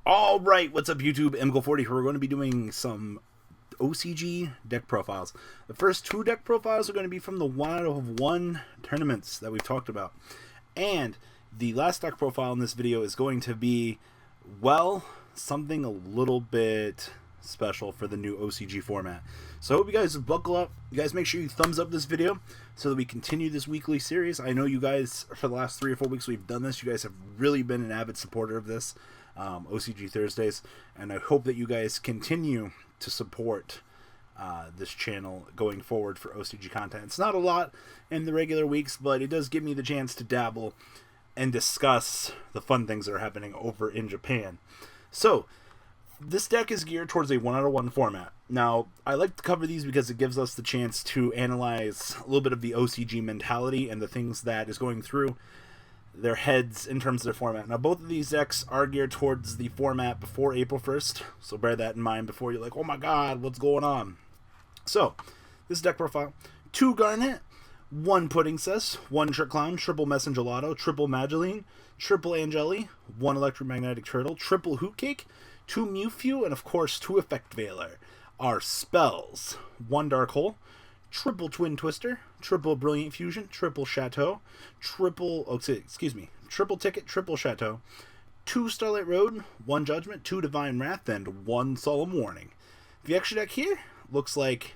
All right, what's up, YouTube? MGO40 here. We're going to be doing some OCG deck profiles. The first two deck profiles are going to be from the 1 out of 1 tournaments that we've talked about. And the last deck profile in this video is going to be, well, something a little bit special for the new OCG format. So I hope you guys buckle up. You guys make sure you thumbs up this video so that we continue this weekly series. I know you guys, for the last 3 or 4 weeks we've done this, you guys have really been an avid supporter of this. OCG Thursdays, and I hope that you guys continue to support this channel going forward for OCG content. It's not a lot in the regular weeks, but it does give me the chance to dabble and discuss the fun things that are happening over in Japan. So this deck is geared towards a 1 out of 1 format. Now, I like to cover these because it gives us the chance to analyze a little bit of the OCG mentality and the things that is going through their heads in terms of their format. Now, both of these decks are geared towards the format before April 1st, so bear that in mind before you're like, oh my god, what's going on? So, this deck profile: 2 Garnet, 1 Pudding Cess, 1 Trick Clown, triple Messengelato, triple Mageline, triple Angeli, 1 Electromagnetic Turtle, triple Hoot Cake, 2 Mewtwo, and of course 2 Effect Veiler. Our spells: 1 Dark Hole, triple Twin Twister, triple Brilliant Fusion, triple Chateau, triple Ticket, triple Chateau, 2 Starlight Road, 1 Judgment, 2 Divine Wrath, and 1 Solemn Warning. The extra deck here looks like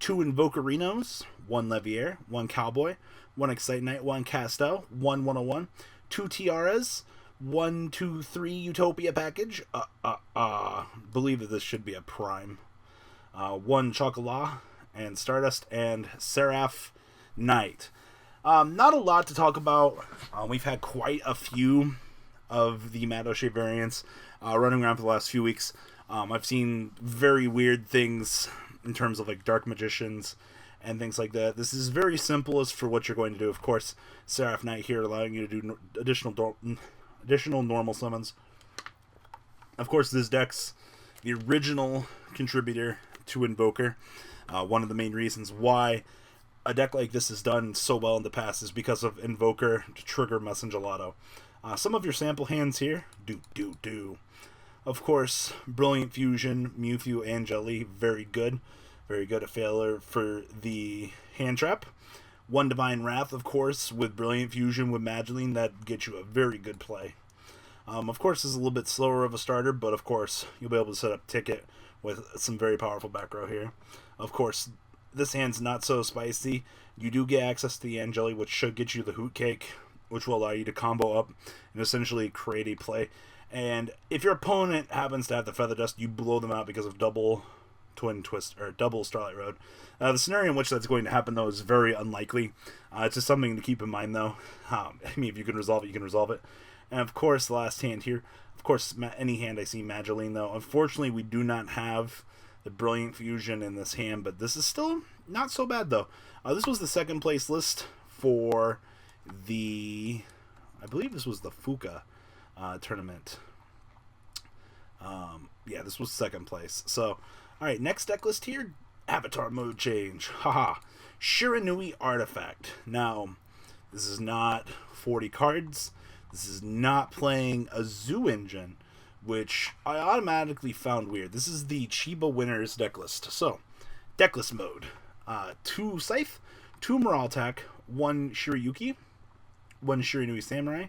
2 Invocarinos, 1 Leviair, 1 Cowboy, 1 Excite Knight, 1 Castel, 1 101, 2 Tiaras, 1 2 3 Utopia package. Believe that this should be a prime. 1 Chocolat, and Stardust, and Seraph Knight. Not a lot to talk about. We've had quite a few of the Madolche variants running around for the last few weeks. I've seen very weird things in terms of like Dark Magicians and things like that. This is very simple as for what you're going to do. Of course, Seraph Knight here allowing you to do additional normal summons. Of course, this deck's the original contributor to Invoker. One of the main reasons why a deck like this is done so well in the past is because of Invoker to trigger Messengelato. Some of your sample hands here, do. Of course, Brilliant Fusion, Mewtwo, Angeli, very good. Very good, a failure for the hand trap. 1 Divine Wrath, of course, with Brilliant Fusion, with Mageline, that gets you a very good play. Of course, this is a little bit slower of a starter, but of course, you'll be able to set up Ticket with some very powerful back row here. Of course, this hand's not so spicy. You do get access to the Angeli, which should get you the Hoot Cake, which will allow you to combo up and essentially create a play. And if your opponent happens to have the Feather Dust, you blow them out because of double Twin Twist or double Starlight Road. The scenario in which that's going to happen, though, is very unlikely. It's just something to keep in mind, though. I mean, if you can resolve it, you can resolve it. And of course, the last hand here. Of course, any hand I see Mageline, though. Unfortunately, we do not have the Brilliant Fusion in this hand, but this is still not so bad, though. This was the second place list for the, I believe this was the Fuka tournament. Yeah, this was second place. So, alright, next deck list here, Avatar Mode Change. Haha. Shiranui Artifact. Now, this is not 40 cards. This is not playing a Zoo Engine, which I automatically found weird. This is the Chiba Winners deck list. So, deck list mode. 2 Scythe, 2 Morale-Attack, 1 Shirayuki, 1 Shiranui Samurai,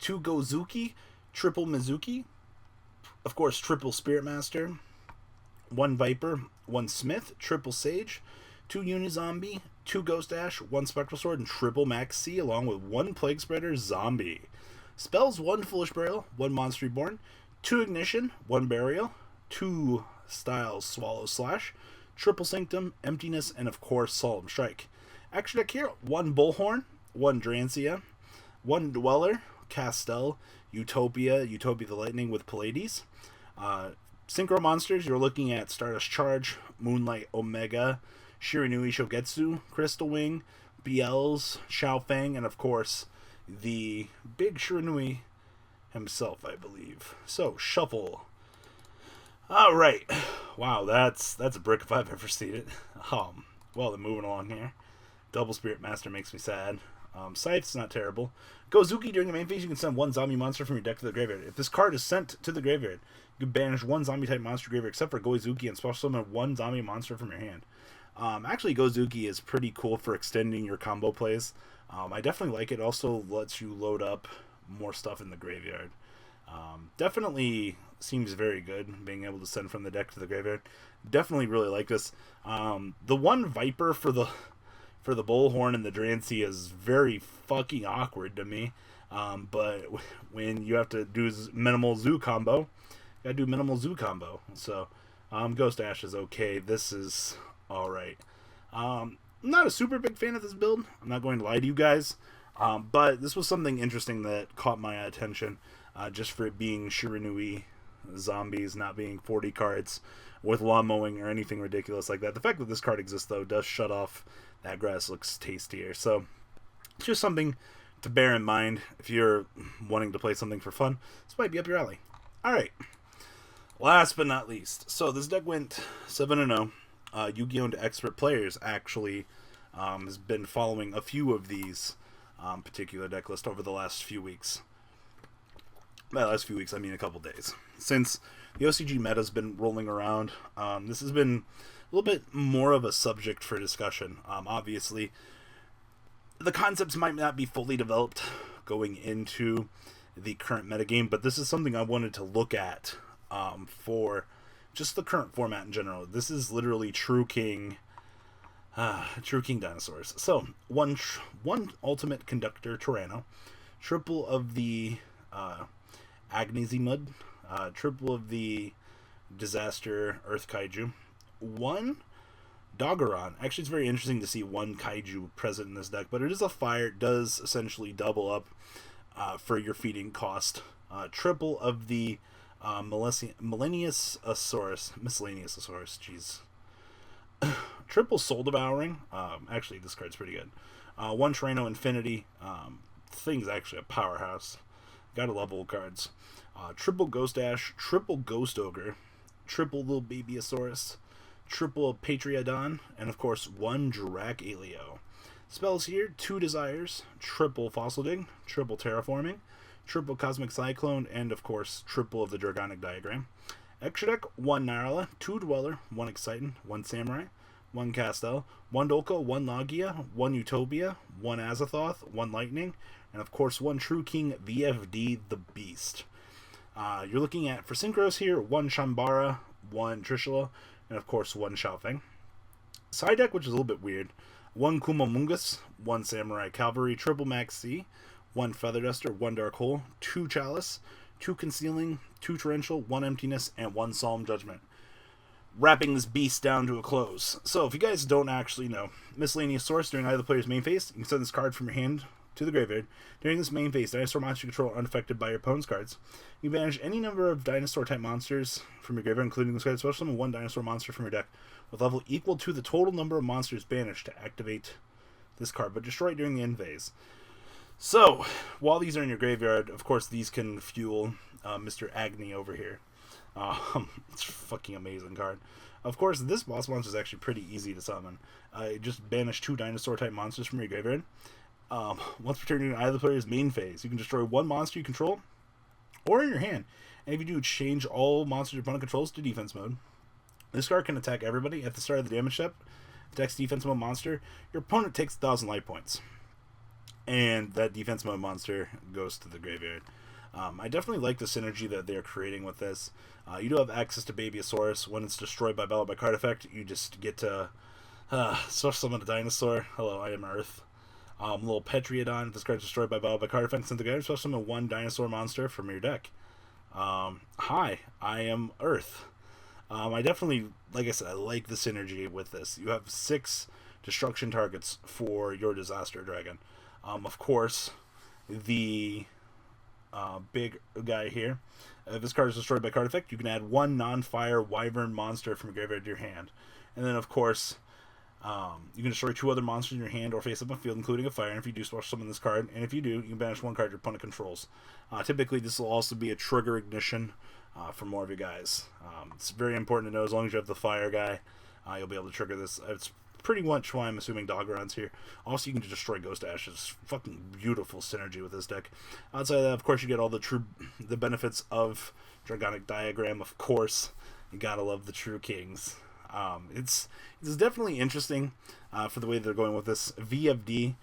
2 Gozuki, triple Mizuki, of course, triple Spirit Master, 1 Viper, 1 Smith, triple Sage, 2 Unizombie, 2 Ghost Ash, 1 Spectral Sword, and triple Max C, along with 1 Plague Spreader Zombie. Spells: 1 Foolish Burial, 1 Monster Reborn, 2 Ignition, 1 Burial, 2 Styles Swallow Slash, triple Sanctum, Emptiness, and of course Solemn Strike. Extra deck here: 1 Bullhorn, 1 Drancia, 1 Dweller, Castel, Utopia the Lightning with Pallades. Synchro monsters, you're looking at Stardust Charge, Moonlight Omega, Shiranui Shogetsu, Crystal Wing, BLs, Xiao Fang, and of course the big Shiranui himself, I believe. So, shuffle. Alright. Wow, that's a brick if I've ever seen it. Well, then moving along here. Double Spirit Master makes me sad. Scythe's not terrible. Gozuki, during the main phase, you can send one zombie monster from your deck to the graveyard. If this card is sent to the graveyard, you can banish one zombie-type monster graveyard except for Gozuki and special summon one zombie monster from your hand. Actually, Gozuki is pretty cool for extending your combo plays. I definitely like it. Also lets you load up more stuff in the graveyard. Definitely seems very good, being able to send from the deck to the graveyard. Definitely really like this. The one Viper for the Bullhorn and the Drancy is very fucking awkward to me. But when you have to do minimal zoo combo, you gotta do minimal zoo combo. So, Ghost Ash is okay. This is alright. I'm not a super big fan of this build. I'm not going to lie to you guys. But this was something interesting that caught my attention. Just for it being Shiranui zombies, not being 40 cards with lawn mowing or anything ridiculous like that. The fact that this card exists, though, does shut off that grass. Looks tastier. So, it's just something to bear in mind if you're wanting to play something for fun. This might be up your alley. Alright. Last but not least. So, this deck went 7-0. Yugioh into expert players actually has been following a few of these particular deck lists over the last few weeks. By the last few weeks, I mean a couple days. Since the OCG meta's been rolling around, this has been a little bit more of a subject for discussion. Obviously, the concepts might not be fully developed going into the current metagame, but this is something I wanted to look at for just the current format in general. This is literally True King Dinosaurs. So, one Ultimate Conductor Tyranno, triple of the Agnizimud, triple of the Disaster Earth Kaiju, one Doggeron. Actually, it's very interesting to see one Kaiju present in this deck, but it is a fire. It does essentially double up for your feeding cost. Triple of the Miscellaneous Asaurus, jeez. Triple Soul Devouring. Actually, this card's pretty good. One Tyranno Infinity. Thing's actually a powerhouse. Gotta love old cards. Triple Ghost Ash, triple Ghost Ogre, triple Little Babyosaurus, triple Patriodon, and of course one Drac-Aleo. Spells here: 2 Desires, triple Fossil Dig, triple Terraforming, triple Cosmic Cyclone, and of course triple of the Dragonic Diagram. Extra deck: 1 Nyarla, 2 Dweller, 1 Exciton, 1 Samurai, 1 Castel, 1 Dolka, 1 Logia, 1 Utopia, 1 Azathoth, 1 Lightning, and of course one True King VFD the Beast. You're looking at, for synchros here, 1 Shambara, 1 Trishula, and of course 1 Xiaofeng. Side deck, which is a little bit weird: 1 Kumomungus, 1 Samurai Cavalry, triple Max C, 1 Feather Duster, 1 Dark Hole, 2 Chalice, 2 Concealing, 2 Torrential, 1 Emptiness, and 1 Solemn Judgment. Wrapping this beast down to a close. So, if you guys don't actually know, Miscellaneous Source, during either player's main phase, you can send this card from your hand to the graveyard. During this main phase, dinosaur monsters you control are unaffected by your opponent's cards. You banish any number of dinosaur-type monsters from your graveyard, including this card, special summon 1 dinosaur monster from your deck, with level equal to the total number of monsters banished to activate this card, but destroy it during the end phase. So, while these are in your graveyard, of course, these can fuel Mr. Agni over here. It's a fucking amazing card. Of course, this boss monster is actually pretty easy to summon. Just banish 2 dinosaur-type monsters from your graveyard. Once per turn during either player's main phase, you can destroy 1 monster you control or in your hand. And if you do, change all monsters your opponent controls to defense mode. This card can attack everybody at the start of the damage step. Attacks defense mode monster. Your opponent takes 1,000 life points. And that defense mode monster goes to the graveyard. I definitely like the synergy that they're creating with this. You do have access to Babyosaurus. When it's destroyed by battle by card effect, you just get to special summon a dinosaur. Hello, I am Earth. Little Petriodon. If this card is destroyed by battle by card effect, send the graveyard, special summon 1 dinosaur monster from your deck. Hi, I am Earth. I definitely, like I said, I like the synergy with this. You have 6 destruction targets for your Disaster Dragon. Of course, the big guy here. If this card is destroyed by card effect, you can add 1 non-fire Wyvern monster from your graveyard to your hand. And then, of course, you can destroy 2 other monsters in your hand or face up on field, including a fire. And if you do, special summon this card. And if you do, you can banish 1 card your opponent controls. Typically, this will also be a trigger ignition for more of you guys. It's very important to know, as long as you have the fire guy, you'll be able to trigger this. It's pretty much why I'm assuming Doggeron's here. Also, you can destroy Ghost Ashes. Fucking beautiful synergy with this deck. Outside of that, of course, you get all the benefits of Dragonic Diagram, of course. You gotta love the True Kings. It's definitely interesting for the way they're going with this. VFD,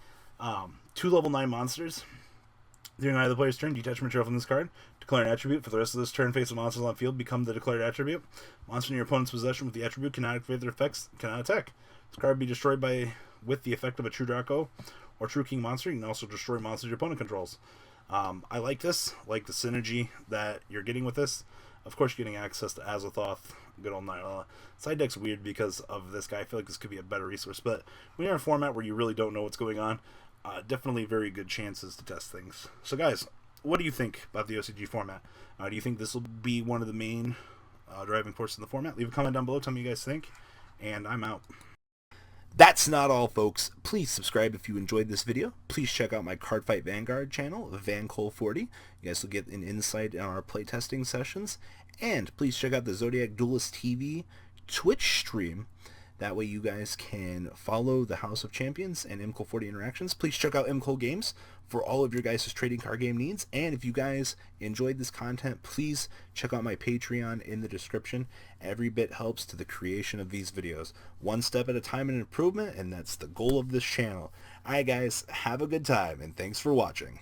2 level 9 monsters. During either player's turn, detach material from this card. Declare an attribute. For the rest of this turn, face of monsters on field become the declared attribute. Monster in your opponent's possession with the attribute cannot activate their effects, cannot attack. This card will be destroyed with the effect of a True Draco or True King monster. You can also destroy monsters your opponent controls. I like this. Like the synergy that you're getting with this. Of course, you're getting access to Azathoth. Good old Nyla. Side deck's weird because of this guy. I feel like this could be a better resource. But when you're in a format where you really don't know what's going on, definitely very good chances to test things. So guys, what do you think about the OCG format? Do you think this will be one of the main driving forces in the format? Leave a comment down below. Tell me what you guys think. And I'm out. That's not all, folks. Please subscribe if you enjoyed this video. Please check out my Cardfight Vanguard channel, VanCole40. You guys will get an insight on our playtesting sessions. And please check out the Zodiac Duelist TV Twitch stream. That way you guys can follow the House of Champions and MCole40 interactions. Please check out MCole Games for all of your guys' trading card game needs. And if you guys enjoyed this content, please check out my Patreon in the description. Every bit helps to the creation of these videos. One step at a time in improvement, and that's the goal of this channel. Alright guys, have a good time, and thanks for watching.